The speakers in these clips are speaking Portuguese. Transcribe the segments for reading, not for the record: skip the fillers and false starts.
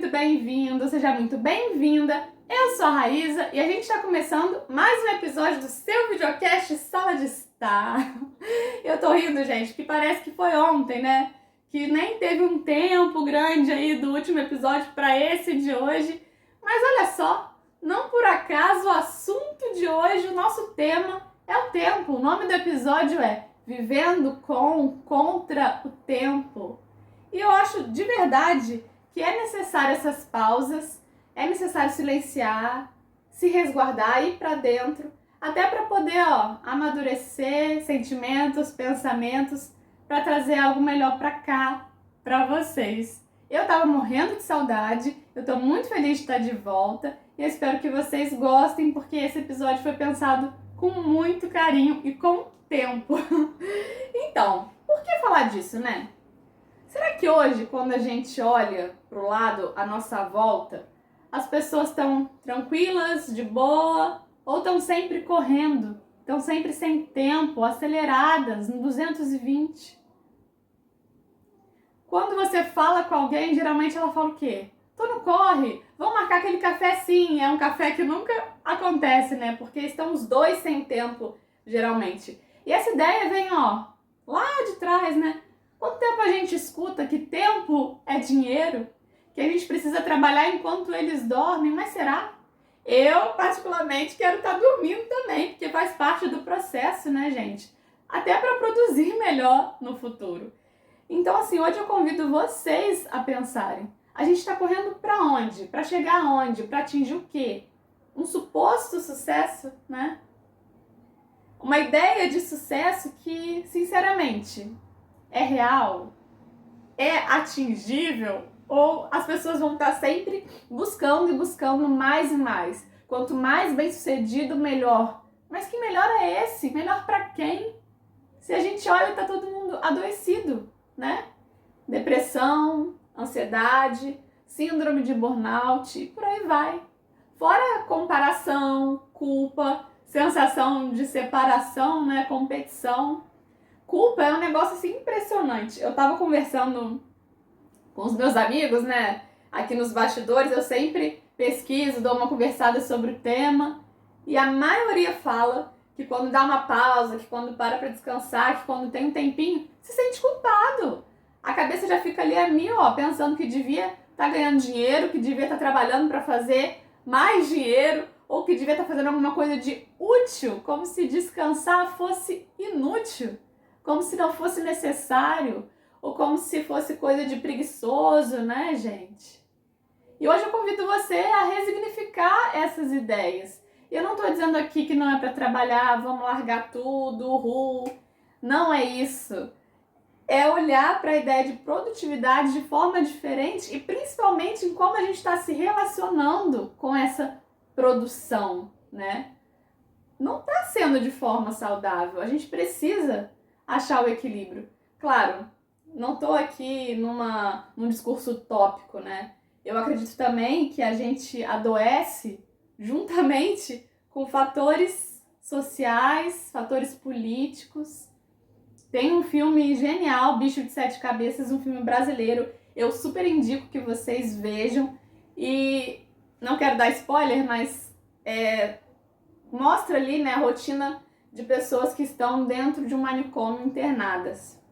muito bem-vindo, seja muito bem-vinda. Eu sou a Raíza e a gente está começando mais um episódio do seu videocast Sala de Estar. Eu tô rindo, gente, que parece que foi ontem, né? Que nem teve um tempo grande aí do último episódio para esse de hoje. Mas olha só, não por acaso o assunto de hoje, o nosso tema é o tempo. O nome do episódio é Vivendo contra o Tempo. E eu acho de verdade que é necessário essas pausas, é necessário silenciar, se resguardar, ir para dentro, até para poder amadurecer sentimentos, pensamentos, para trazer algo melhor para cá, para vocês. Eu tava morrendo de saudade, eu tô muito feliz de estar de volta e eu espero que vocês gostem, porque esse episódio foi pensado com muito carinho e com tempo. Então, por que falar disso, né? Será que hoje, quando a gente olha pro lado à nossa volta, as pessoas estão tranquilas, de boa, ou estão sempre correndo, estão sempre sem tempo, aceleradas, no 220? Quando você fala com alguém, geralmente ela fala o quê? Tu não corre, vamos marcar aquele café sim. É um café que nunca acontece, né? Porque estão os dois sem tempo, geralmente. E essa ideia vem, lá de trás, né? Quanto tempo a gente escuta que tempo é dinheiro? Que a gente precisa trabalhar enquanto eles dormem, mas será? Eu, particularmente, quero estar dormindo também, porque faz parte do processo, né, gente? Até para produzir melhor no futuro. Então, assim, hoje eu convido vocês a pensarem. A gente está correndo para onde? Para chegar aonde? Para atingir o quê? Um suposto sucesso, né? Uma ideia de sucesso que, sinceramente, é real? É atingível? Ou as pessoas vão estar sempre buscando e buscando mais e mais? Quanto mais bem-sucedido, melhor. Mas que melhor é esse? Melhor para quem? Se a gente olha, tá todo mundo adoecido, né? Depressão, ansiedade, síndrome de burnout, e por aí vai. Fora comparação, culpa, sensação de separação, né? Competição. Culpa é um negócio assim impressionante. Eu tava conversando com os meus amigos, né? Aqui nos bastidores, eu sempre pesquiso, dou uma conversada sobre o tema. E a maioria fala que quando dá uma pausa, que quando para pra descansar, que quando tem um tempinho, se sente culpado. A cabeça já fica ali a mil, pensando que devia estar ganhando dinheiro, que devia estar trabalhando para fazer mais dinheiro, ou que devia estar fazendo alguma coisa de útil, como se descansar fosse inútil, como se não fosse necessário, ou como se fosse coisa de preguiçoso, né, gente? E hoje eu convido você a resignificar essas ideias. Eu não estou dizendo aqui que não é para trabalhar, vamos largar tudo, não é isso. É olhar para a ideia de produtividade de forma diferente e principalmente em como a gente está se relacionando com essa produção, né? Não está sendo de forma saudável, a gente precisa achar o equilíbrio. Claro, não estou aqui num discurso utópico, né? Eu acredito também que a gente adoece juntamente com fatores sociais, fatores políticos. Tem um filme genial, Bicho de Sete Cabeças, um filme brasileiro. Eu super indico que vocês vejam. E não quero dar spoiler, mas mostra ali, né, a rotina de pessoas que estão dentro de um manicômio internadas.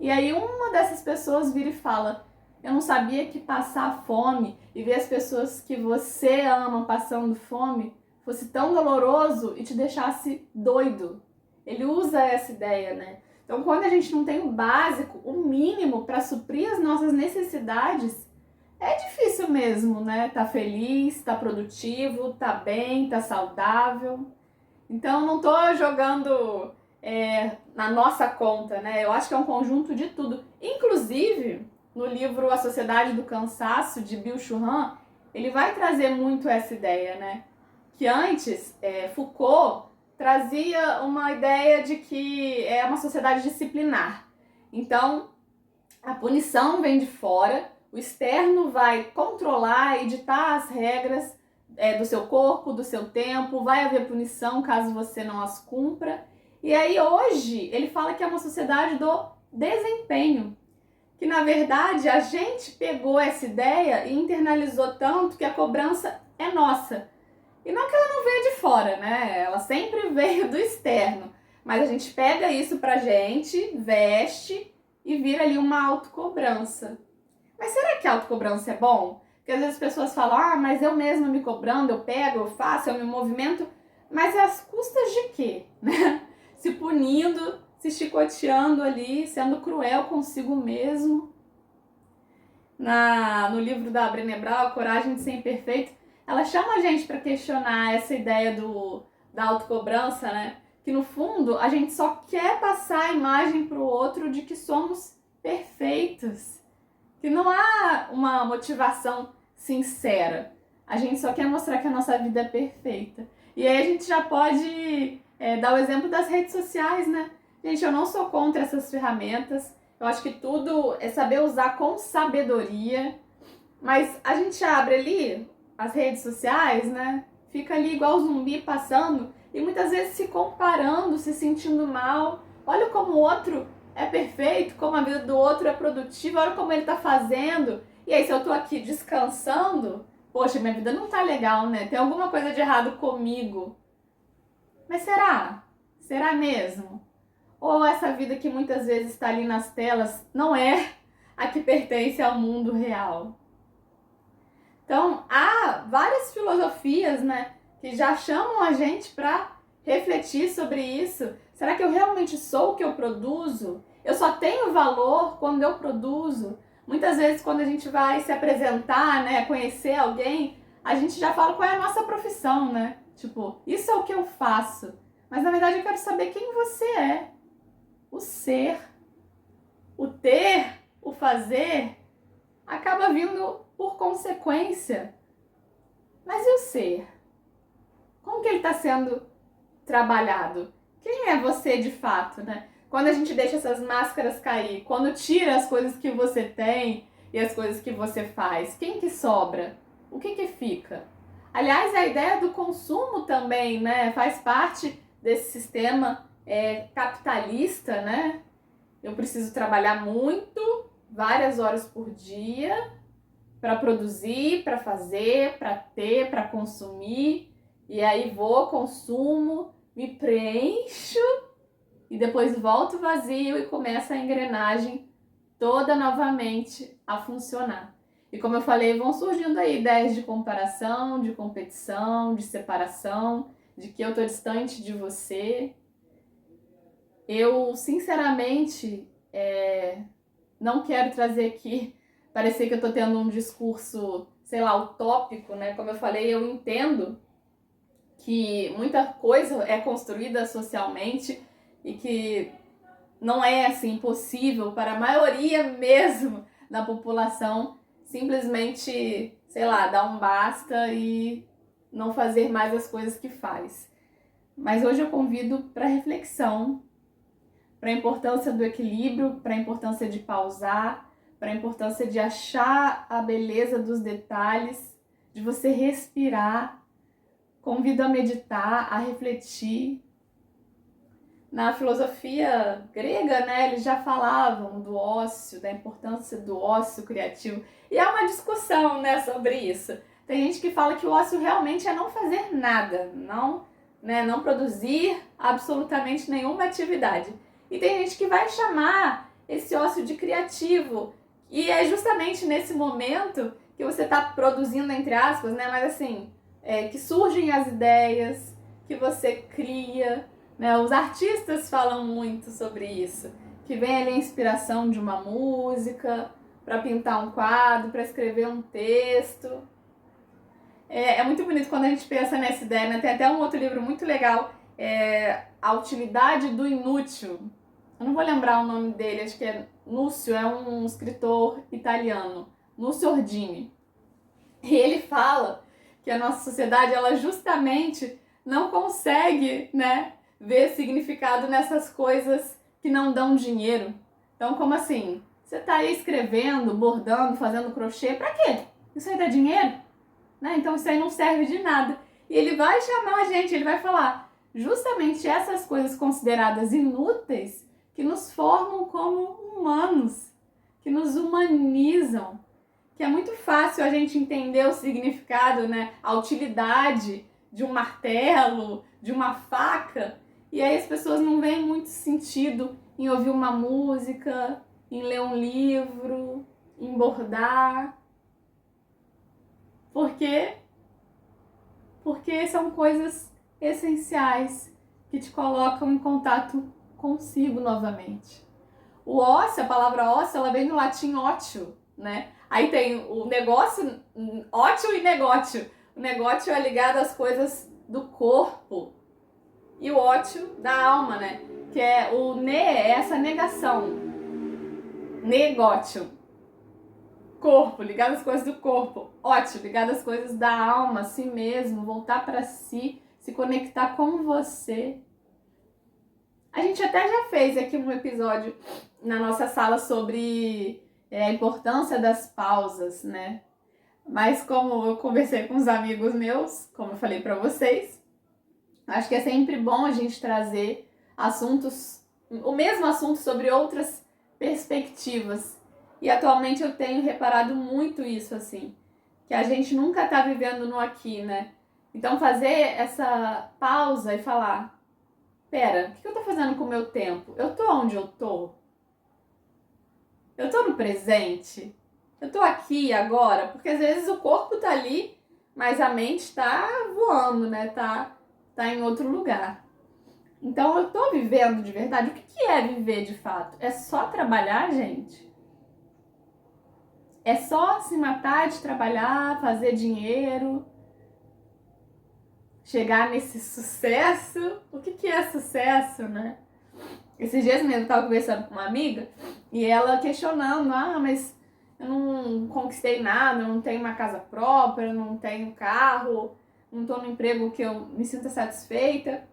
E aí uma dessas pessoas vira e fala: eu não sabia que passar fome e ver as pessoas que você ama passando fome fosse tão doloroso e te deixasse doido. Ele usa essa ideia, né? Então, quando a gente não tem o básico, o mínimo para suprir as nossas necessidades, é difícil mesmo, né? Tá feliz, tá produtivo, tá bem, tá saudável. Então, não tô jogando na nossa conta, né? Eu acho que é um conjunto de tudo. Inclusive, no livro A Sociedade do Cansaço, de Byung-Chul Han, ele vai trazer muito essa ideia, né? Que antes, Foucault trazia uma ideia de que é uma sociedade disciplinar. Então, a punição vem de fora, o externo vai controlar e ditar as regras do seu corpo, do seu tempo, vai haver punição caso você não as cumpra. E aí hoje ele fala que é uma sociedade do desempenho. que na verdade a gente pegou essa ideia e internalizou tanto que a cobrança é nossa. E não que ela não veio de fora, né? Ela sempre veio do externo. Mas a gente pega isso pra gente, veste e vira ali uma autocobrança. Mas será que a autocobrança é bom? Porque às vezes as pessoas falam, mas eu mesma me cobrando, eu pego, eu faço, eu me movimento. Mas às custas de quê? Né? Se punindo, se chicoteando ali, sendo cruel consigo mesmo. No livro da Brené Brown, Coragem de Ser Imperfeito, ela chama a gente para questionar essa ideia da autocobrança, né? Que no fundo a gente só quer passar a imagem para o outro de que somos perfeitos. Que não há uma motivação sincera. A gente só quer mostrar que a nossa vida é perfeita. E aí a gente já pode dar o exemplo das redes sociais, né? Gente, eu não sou contra essas ferramentas. Eu acho que tudo é saber usar com sabedoria. Mas a gente abre ali as redes sociais, né? Fica ali igual zumbi passando e muitas vezes se comparando, se sentindo mal. Olha como o outro é perfeito, como a vida do outro é produtiva, olha como ele tá fazendo. E aí, se eu tô aqui descansando, poxa, minha vida não tá legal, né? Tem alguma coisa de errado comigo. Mas será? Será mesmo? Ou essa vida que muitas vezes está ali nas telas não é a que pertence ao mundo real? Então, há várias filosofias, né, que já chamam a gente para refletir sobre isso. Será que eu realmente sou o que eu produzo? Eu só tenho valor quando eu produzo? Muitas vezes, quando a gente vai se apresentar, né, conhecer alguém, a gente já fala qual é a nossa profissão, né? Tipo, isso é o que eu faço. Mas, na verdade, eu quero saber quem você é. O ser, o ter, o fazer, acaba vindo por consequência. Mas e o ser? Como que ele está sendo trabalhado? Quem é você de fato, né? Quando a gente deixa essas máscaras cair, quando tira as coisas que você tem e as coisas que você faz, quem que sobra? O que que fica? Aliás, a ideia do consumo também, né? Faz parte desse sistema capitalista, né? Eu preciso trabalhar muito, várias horas por dia, para produzir, para fazer, para ter, para consumir. E aí vou, consumo, me preencho e depois volto vazio e começa a engrenagem toda novamente a funcionar. E como eu falei, vão surgindo aí ideias de comparação, de competição, de separação, de que eu tô distante de você. Eu, sinceramente, não quero trazer aqui, parecer que eu tô tendo um discurso, sei lá, utópico, né? Como eu falei, eu entendo que muita coisa é construída socialmente e que não é, assim, possível para a maioria mesmo da população simplesmente, sei lá, dar um basta e não fazer mais as coisas que faz. Mas hoje eu convido para reflexão, para a importância do equilíbrio, para a importância de pausar, para a importância de achar a beleza dos detalhes, de você respirar. Convido a meditar, a refletir. Na filosofia grega, né, eles já falavam do ócio, da importância do ócio criativo. E há uma discussão, né, sobre isso. Tem gente que fala que o ócio realmente é não fazer nada, não produzir absolutamente nenhuma atividade. E tem gente que vai chamar esse ócio de criativo. E é justamente nesse momento que você está produzindo, entre aspas, né? Mas assim, que surgem as ideias, que você cria, né? Os artistas falam muito sobre isso. Que vem ali a inspiração de uma música, para pintar um quadro, para escrever um texto. É muito bonito quando a gente pensa nessa ideia, né? Tem até um outro livro muito legal, A Utilidade do Inútil. Eu não vou lembrar o nome dele, acho que é Núcio, é um escritor italiano, Núcio Ordini. E ele fala que a nossa sociedade, ela justamente não consegue, né, ver significado nessas coisas que não dão dinheiro. Então, como assim? Você tá aí escrevendo, bordando, fazendo crochê, pra quê? Isso aí dá dinheiro? Né? Então isso aí não serve de nada. E ele vai chamar a gente, ele vai falar justamente essas coisas consideradas inúteis que nos formam como humanos, que nos humanizam, que é muito fácil a gente entender o significado, né? A utilidade de um martelo, de uma faca, e aí as pessoas não veem muito sentido em ouvir uma música, em ler um livro, em bordar. Por quê? Porque são coisas essenciais que te colocam em contato consigo novamente. O ócio, a palavra ócio, ela vem do latim ótio, né? Aí tem o negócio, ótio e negócio. O negócio é ligado às coisas do corpo e o ótio da alma, né? Que é o ne, é essa negação. Negócio. Corpo, ligado às coisas do corpo. Ótimo, ligado às coisas da alma, si mesmo, voltar para si, se conectar com você. A gente até já fez aqui um episódio na nossa sala sobre a importância das pausas, né? Mas como eu conversei com os amigos meus, como eu falei para vocês, acho que é sempre bom a gente trazer assuntos, o mesmo assunto sobre outras perspectivas. E atualmente eu tenho reparado muito isso, assim, que a gente nunca tá vivendo no aqui, né? Então fazer essa pausa e falar, pera, o que eu tô fazendo com o meu tempo? Eu tô onde eu tô? Eu tô no presente? Eu tô aqui agora? Porque às vezes o corpo tá ali, mas a mente tá voando, né? Tá em outro lugar. Então eu tô vivendo de verdade. O que é viver de fato? É só trabalhar, gente? É só se matar de trabalhar, fazer dinheiro, chegar nesse sucesso? O que é sucesso, né? Esses dias mesmo eu tava conversando com uma amiga e ela questionando, mas eu não conquistei nada, eu não tenho uma casa própria, eu não tenho carro, não tô no emprego que eu me sinta satisfeita.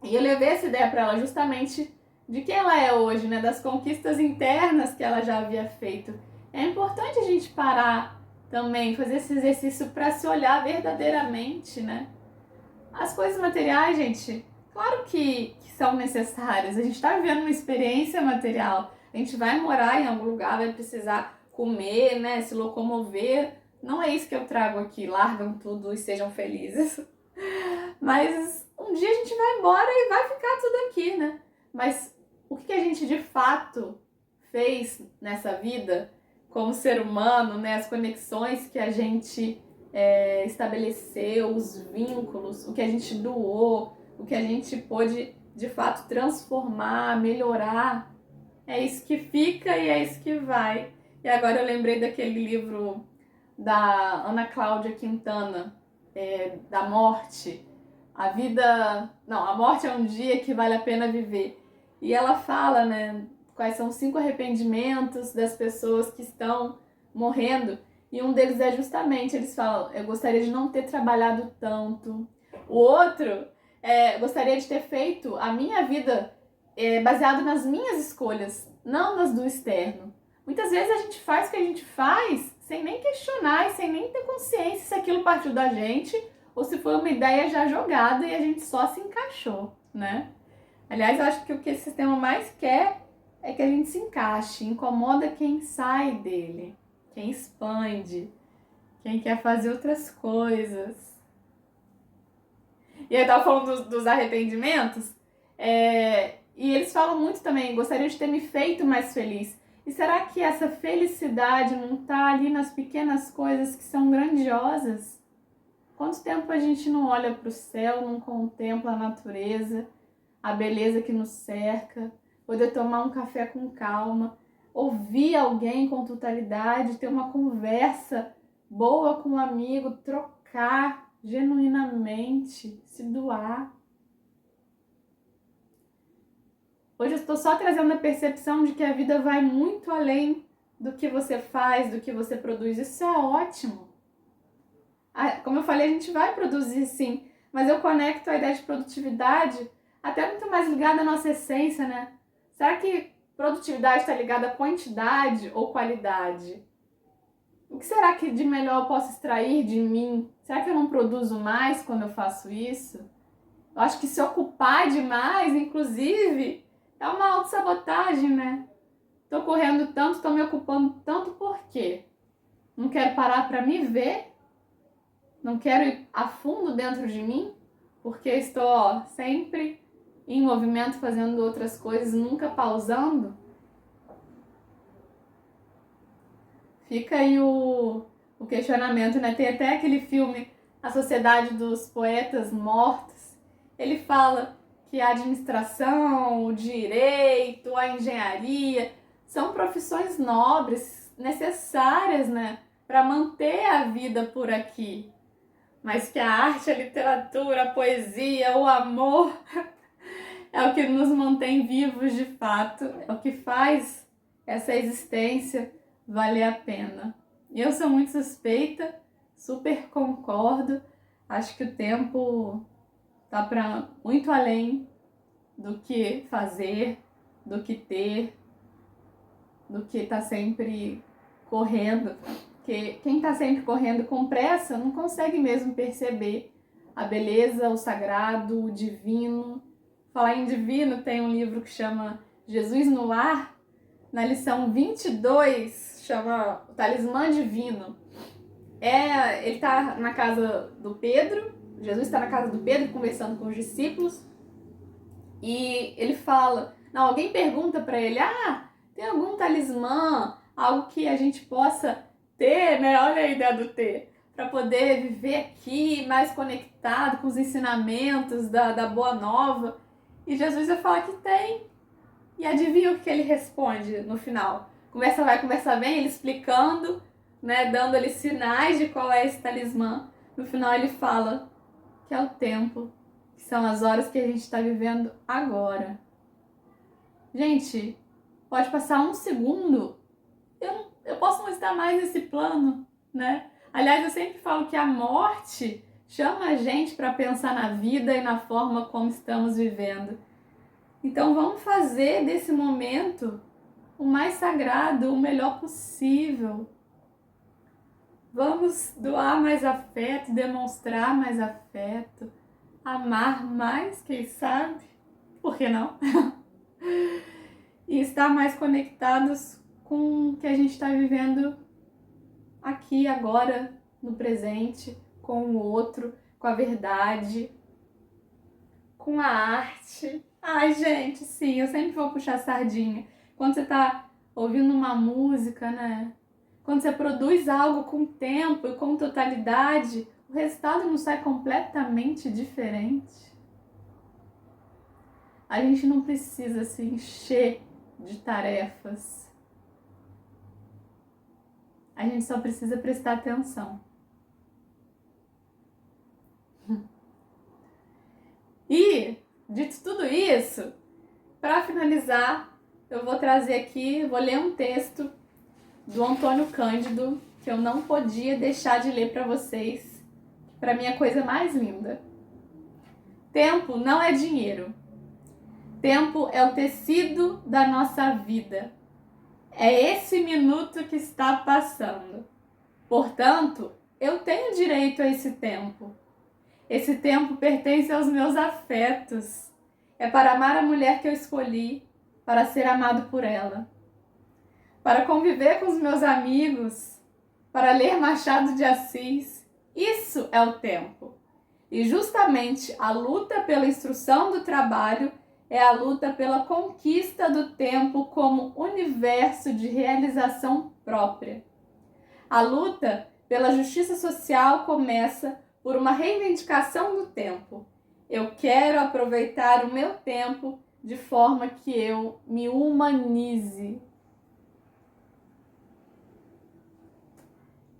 E eu levei essa ideia para ela justamente de quem ela é hoje, né? Das conquistas internas que ela já havia feito. É importante a gente parar também, fazer esse exercício para se olhar verdadeiramente, né? As coisas materiais, gente, claro que são necessárias. A gente está vivendo uma experiência material. A gente vai morar em algum lugar, vai precisar comer, né? Se locomover. Não é isso que eu trago aqui. Largam tudo e sejam felizes. Mas um dia a gente vai embora e vai ficar tudo aqui, né? Mas o que a gente de fato fez nessa vida como ser humano, né? As conexões que a gente estabeleceu, os vínculos, o que a gente doou, o que a gente pôde de fato transformar, melhorar, é isso que fica e é isso que vai. E agora eu lembrei daquele livro da Ana Cláudia Quintana, da morte. A morte é um dia que vale a pena viver. E ela fala, né, quais são os 5 arrependimentos das pessoas que estão morrendo. E um deles é justamente, eles falam, eu gostaria de não ter trabalhado tanto. O outro gostaria de ter feito a minha vida baseado nas minhas escolhas, não nas do externo. Muitas vezes a gente faz o que a gente faz sem nem questionar e sem nem ter consciência se aquilo partiu da gente ou se foi uma ideia já jogada e a gente só se encaixou, né? Aliás, eu acho que o que esse sistema mais quer é que a gente se encaixe, incomoda quem sai dele, quem expande, quem quer fazer outras coisas. E eu tava falando dos arrependimentos, e eles falam muito também, gostaria de ter me feito mais feliz. E será que essa felicidade não tá ali nas pequenas coisas que são grandiosas? Quanto tempo a gente não olha para o céu, não contempla a natureza, a beleza que nos cerca, poder tomar um café com calma, ouvir alguém com totalidade, ter uma conversa boa com um amigo, trocar genuinamente, se doar. Hoje eu estou só trazendo a percepção de que a vida vai muito além do que você faz, do que você produz. Isso é ótimo. Como eu falei, a gente vai produzir sim, mas eu conecto a ideia de produtividade até muito mais ligada à nossa essência, né? Será que produtividade está ligada à quantidade ou qualidade? O que será que de melhor eu posso extrair de mim? Será que eu não produzo mais quando eu faço isso? Eu acho que se ocupar demais, inclusive, é uma autossabotagem, né? Tô correndo tanto, tô me ocupando tanto por quê? Não quero parar para me ver? Não quero ir a fundo dentro de mim? Porque estou sempre em movimento, fazendo outras coisas, nunca pausando? Fica aí o questionamento, né? Tem até aquele filme A Sociedade dos Poetas Mortos. Ele fala que a administração, o direito, a engenharia são profissões nobres, necessárias, né, para manter a vida por aqui. Mas que a arte, a literatura, a poesia, o amor é o que nos mantém vivos de fato, é o que faz essa existência valer a pena. E eu sou muito suspeita, super concordo, acho que o tempo tá para muito além do que fazer, do que ter, do que tá sempre correndo. Porque quem tá sempre correndo com pressa não consegue mesmo perceber a beleza, o sagrado, o divino. Falar em divino, tem um livro que chama Jesus no Lar, na lição 22, chama O Talismã Divino. Ele tá na casa do Pedro, Jesus está na casa do Pedro conversando com os discípulos, e ele fala, não, alguém pergunta para ele, tem algum talismã, algo que a gente possa ter, né? Olha a ideia do ter, para poder viver aqui mais conectado com os ensinamentos da Boa Nova. E Jesus vai falar que tem. E adivinha o que ele responde no final? Conversa vai, conversa vem, ele explicando, né, dando ali sinais de qual é esse talismã. No final ele fala que é o tempo, que são as horas que a gente está vivendo agora. Gente, pode passar um segundo, eu posso não estar mais nesse plano, né? Aliás, eu sempre falo que a morte chama a gente para pensar na vida e na forma como estamos vivendo. Então vamos fazer desse momento o mais sagrado, o melhor possível. Vamos doar mais afeto, demonstrar mais afeto, amar mais, quem sabe? Por que não? E estar mais conectados com o que a gente está vivendo aqui, agora, no presente, com o outro, com a verdade, com a arte. Ai, gente, sim, eu sempre vou puxar a sardinha. Quando você tá ouvindo uma música, né? Quando você produz algo com tempo e com totalidade, o resultado não sai completamente diferente. A gente não precisa se encher de tarefas. A gente só precisa prestar atenção. E, dito tudo isso, para finalizar, eu vou trazer aqui, vou ler um texto do Antônio Cândido, que eu não podia deixar de ler para vocês, para mim é a coisa mais linda. Tempo não é dinheiro. Tempo é o tecido da nossa vida. É esse minuto que está passando. Portanto, eu tenho direito a esse tempo. Esse tempo pertence aos meus afetos. É para amar a mulher que eu escolhi, para ser amado por ela. Para conviver com os meus amigos, para ler Machado de Assis. Isso é o tempo. E justamente a luta pela instrução do trabalho é a luta pela conquista do tempo como universo de realização própria. A luta pela justiça social começa por uma reivindicação do tempo. Eu quero aproveitar o meu tempo de forma que eu me humanize.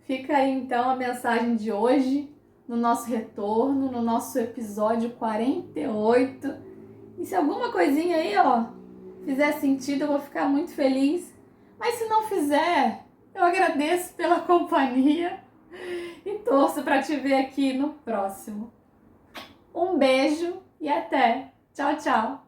Fica aí então a mensagem de hoje, no nosso retorno, no nosso episódio 48. E se alguma coisinha aí, fizer sentido, eu vou ficar muito feliz. Mas se não fizer, eu agradeço pela companhia e torço para te ver aqui no próximo. Um beijo e até! Tchau, tchau!